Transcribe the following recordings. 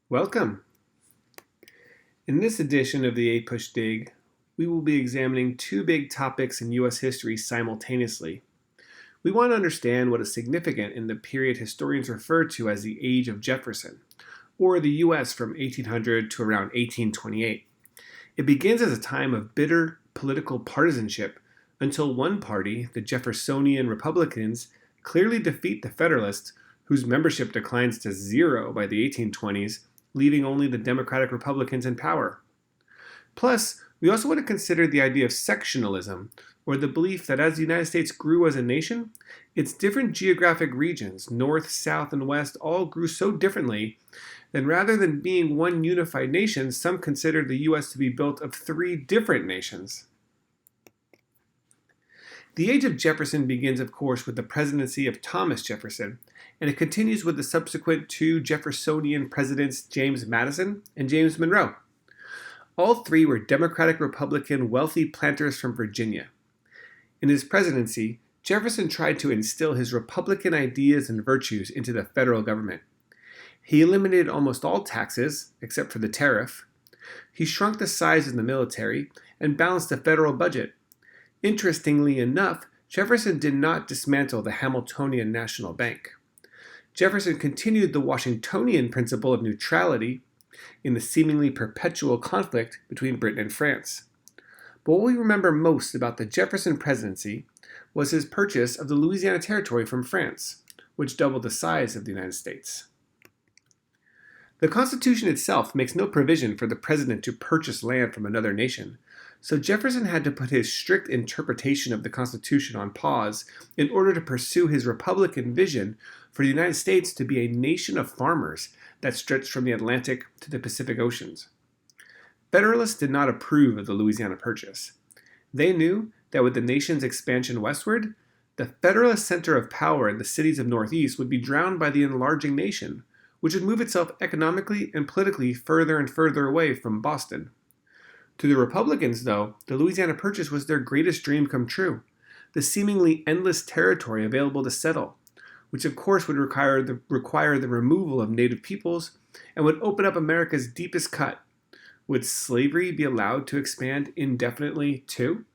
Welcome! In this edition of the APUSH Dig, we will be examining two big topics in U.S. history simultaneously. We want to understand what is significant in the period historians refer to as the Age of Jefferson, or the U.S. from 1800 to around 1828. It begins as a time of bitter political partisanship until one party, the Jeffersonian Republicans, clearly defeat the Federalists, whose membership declines to zero by the 1820s, leaving only the Democratic Republicans in power. Plus, we also want to consider the idea of sectionalism, or the belief that as the United States grew as a nation, its different geographic regions, north, south, and west, all grew so differently that rather than being one unified nation, some considered the U.S. to be built of three different nations. The Age of Jefferson begins, of course, with the presidency of Thomas Jefferson, and it continues with the subsequent two Jeffersonian presidents, James Madison and James Monroe. All three were Democratic-Republican wealthy planters from Virginia. In his presidency, Jefferson tried to instill his Republican ideas and virtues into the federal government. He eliminated almost all taxes, except for the tariff. He shrunk the size of the military and balanced the federal budget. Interestingly enough, Jefferson did not dismantle the Hamiltonian National Bank. Jefferson continued the Washingtonian principle of neutrality in the seemingly perpetual conflict between Britain and France. But what we remember most about the Jefferson presidency was his purchase of the Louisiana Territory from France, which doubled the size of the United States. The Constitution itself makes no provision for the president to purchase land from another nation, so Jefferson had to put his strict interpretation of the Constitution on pause in order to pursue his Republican vision for the United States to be a nation of farmers that stretched from the Atlantic to the Pacific Oceans. Federalists did not approve of the Louisiana Purchase. They knew that with the nation's expansion westward, the Federalist center of power in the cities of Northeast would be drowned by the enlarging nation, which would move itself economically and politically further and further away from Boston. To the Republicans, though, the Louisiana Purchase was their greatest dream come true, the seemingly endless territory available to settle, which of course would require the removal of native peoples and would open up America's deepest cut. Would slavery be allowed to expand indefinitely too?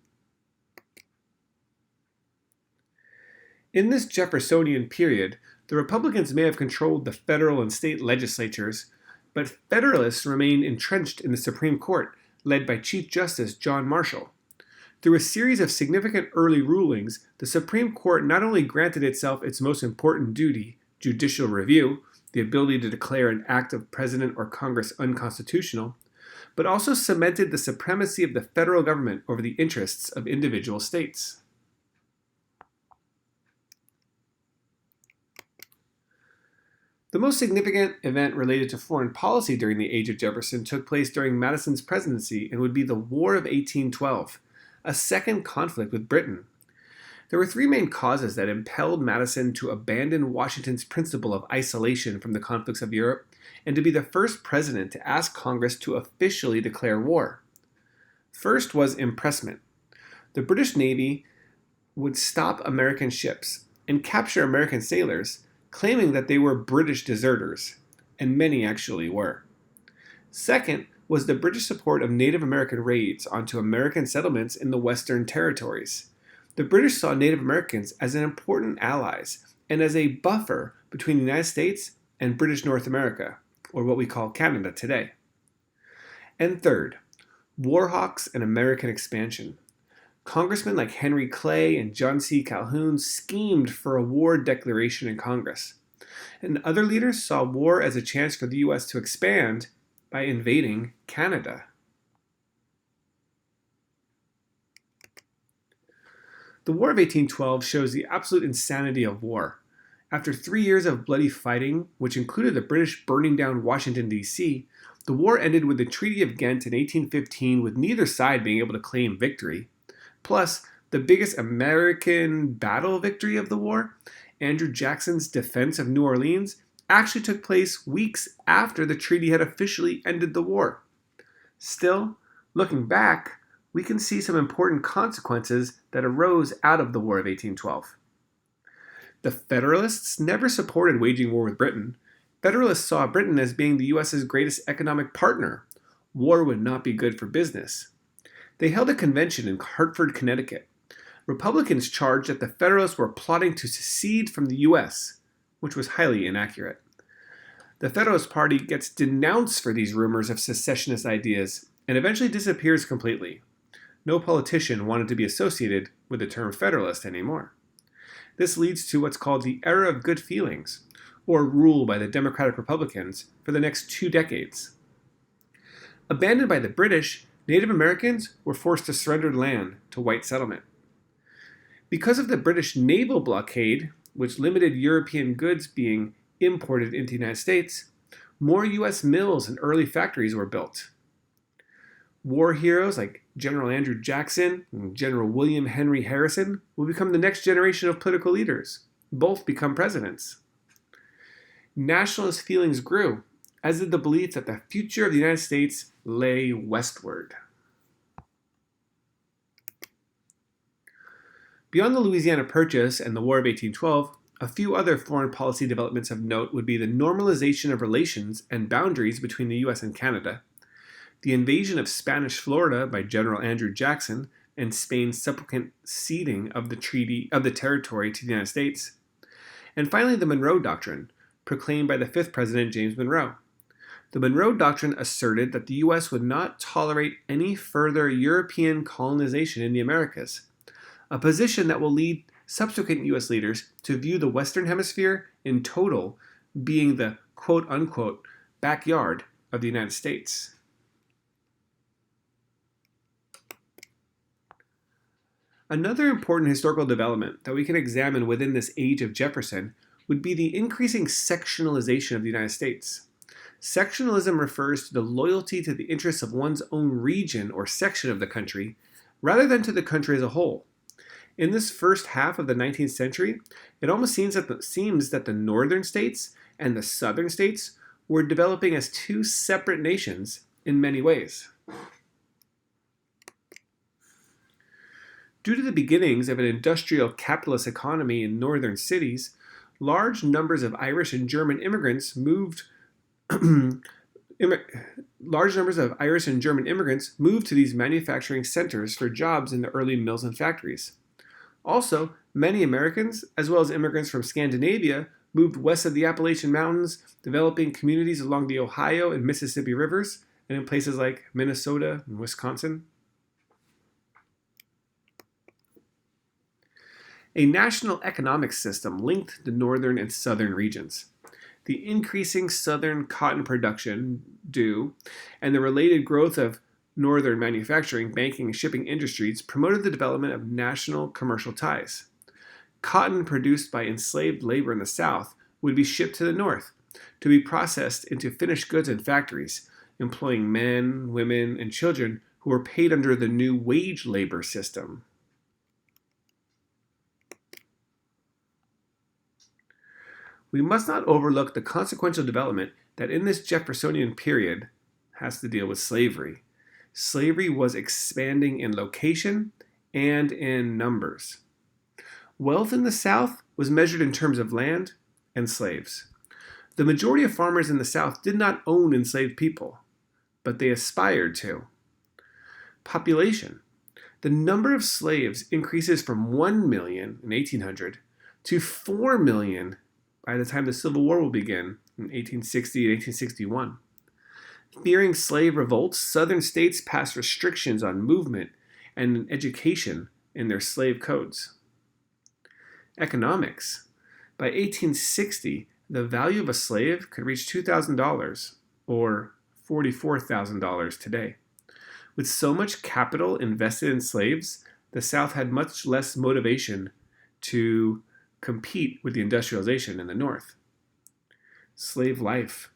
In this Jeffersonian period, the Republicans may have controlled the federal and state legislatures, but Federalists remained entrenched in the Supreme Court, led by Chief Justice John Marshall. Through a series of significant early rulings, the Supreme Court not only granted itself its most important duty, judicial review, the ability to declare an act of President or Congress unconstitutional, but also cemented the supremacy of the federal government over the interests of individual states. The most significant event related to foreign policy during the Age of Jefferson took place during Madison's presidency and would be the War of 1812, a second conflict with Britain. There were three main causes that impelled Madison to abandon Washington's principle of isolation from the conflicts of Europe and to be the first president to ask Congress to officially declare war. First was impressment. The British Navy would stop American ships and capture American sailors, claiming that they were British deserters, and many actually were. Second was the British support of Native American raids onto American settlements in the Western territories. The British saw Native Americans as an important allies and as a buffer between the United States and British North America, or what we call Canada today. And third, war hawks and American expansion. Congressmen like Henry Clay and John C. Calhoun schemed for a war declaration in Congress, and other leaders saw war as a chance for the U.S. to expand by invading Canada. The War of 1812 shows the absolute insanity of war. After 3 years of bloody fighting, which included the British burning down Washington, D.C., the war ended with the Treaty of Ghent in 1815, with neither side being able to claim victory. Plus, the biggest American battle victory of the war, Andrew Jackson's defense of New Orleans, actually took place weeks after the treaty had officially ended the war. Still, looking back, we can see some important consequences that arose out of the War of 1812. The Federalists never supported waging war with Britain, Federalists saw Britain as being the U.S.'s greatest economic partner. War would not be good for business. They held a convention in Hartford, Connecticut. Republicans charged that the Federalists were plotting to secede from the U.S., which was highly inaccurate. The Federalist Party gets denounced for these rumors of secessionist ideas and eventually disappears completely. No politician wanted to be associated with the term Federalist anymore. This leads to what's called the Era of Good Feelings, or rule by the Democratic Republicans for the next 2 decades. Abandoned by the British, Native Americans were forced to surrender land to white settlement. Because of the British naval blockade, which limited European goods being imported into the United States, more U.S. mills and early factories were built. War heroes like General Andrew Jackson and General William Henry Harrison will become the next generation of political leaders. Both become presidents. Nationalist feelings grew, as did the belief that the future of the United States lay westward. Beyond the Louisiana Purchase and the War of 1812, a few other foreign policy developments of note would be the normalization of relations and boundaries between the U.S. and Canada, the invasion of Spanish Florida by General Andrew Jackson and Spain's subsequent ceding of the territory to the United States, and finally the Monroe Doctrine, proclaimed by the 5th President James Monroe. The Monroe Doctrine asserted that the U.S. would not tolerate any further European colonization in the Americas, a position that will lead subsequent U.S. leaders to view the Western Hemisphere in total being the quote-unquote backyard of the United States. Another important historical development that we can examine within this Age of Jefferson would be the increasing sectionalization of the United States. Sectionalism refers to the loyalty to the interests of one's own region or section of the country, rather than to the country as a whole. In this first half of the 19th century, it almost seems that the northern states and the southern states were developing as two separate nations in many ways. Due to the beginnings of an industrial capitalist economy in northern cities, large numbers of Irish and German immigrants moved to these manufacturing centers for jobs in the early mills and factories. Also, many Americans, as well as immigrants from Scandinavia, moved west of the Appalachian Mountains, developing communities along the Ohio and Mississippi rivers, and in places like Minnesota and Wisconsin. A national economic system linked the northern and southern regions. The increasing southern cotton production and the related growth of northern manufacturing, banking, and shipping industries promoted the development of national commercial ties. Cotton produced by enslaved labor in the South would be shipped to the North to be processed into finished goods in factories, employing men, women, and children who were paid under the new wage labor system. We must not overlook the consequential development that in this Jeffersonian period has to deal with slavery. Slavery was expanding in location and in numbers. Wealth in the South was measured in terms of land and slaves. The majority of farmers in the South did not own enslaved people, but they aspired to. Population. The number of slaves increases from 1 million in 1800 to 4 million by the time the Civil War will begin in 1860 and 1861. Fearing slave revolts, southern states passed restrictions on movement and education in their slave codes. Economics. By 1860, the value of a slave could reach $2,000 or $44,000 today. With so much capital invested in slaves, the South had much less motivation to compete with the industrialization in the North. Slave life.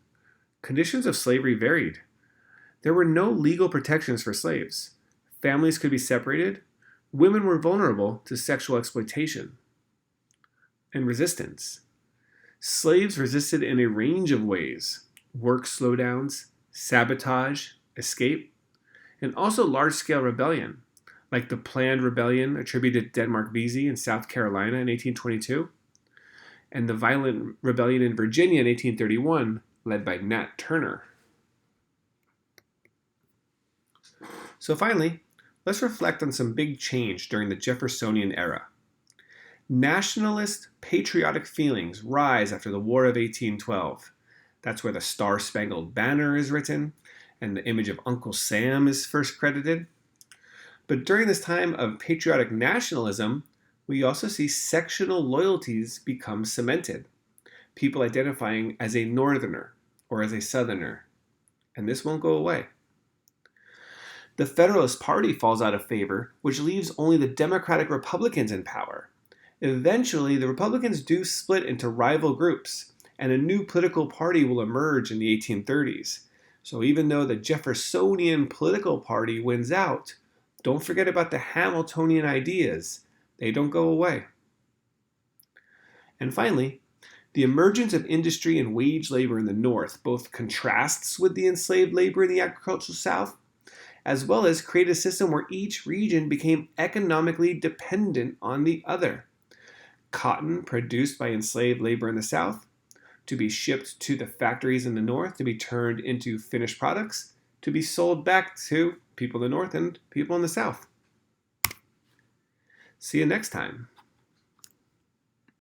Conditions of slavery varied. There were no legal protections for slaves. Families could be separated. Women were vulnerable to sexual exploitation and resistance. Slaves resisted in a range of ways: work slowdowns, sabotage, escape, and also large-scale rebellion, like the planned rebellion attributed to Denmark Vesey in South Carolina in 1822. and the violent rebellion in Virginia in 1831, led by Nat Turner. So finally, let's reflect on some big change during the Jeffersonian era. Nationalist patriotic feelings rise after the War of 1812. That's where the Star-Spangled Banner is written, and the image of Uncle Sam is first credited. But during this time of patriotic nationalism, we also see sectional loyalties become cemented. People identifying as a Northerner or as a Southerner. And this won't go away. The Federalist Party falls out of favor, which leaves only the Democratic Republicans in power. Eventually, the Republicans do split into rival groups, and a new political party will emerge in the 1830s. So even though the Jeffersonian political party wins out, don't forget about the Hamiltonian ideas. They don't go away. And finally, the emergence of industry and wage labor in the North both contrasts with the enslaved labor in the agricultural South, as well as create a system where each region became economically dependent on the other. Cotton produced by enslaved labor in the South to be shipped to the factories in the North to be turned into finished products to be sold back to people in the North and people in the South. See you next time.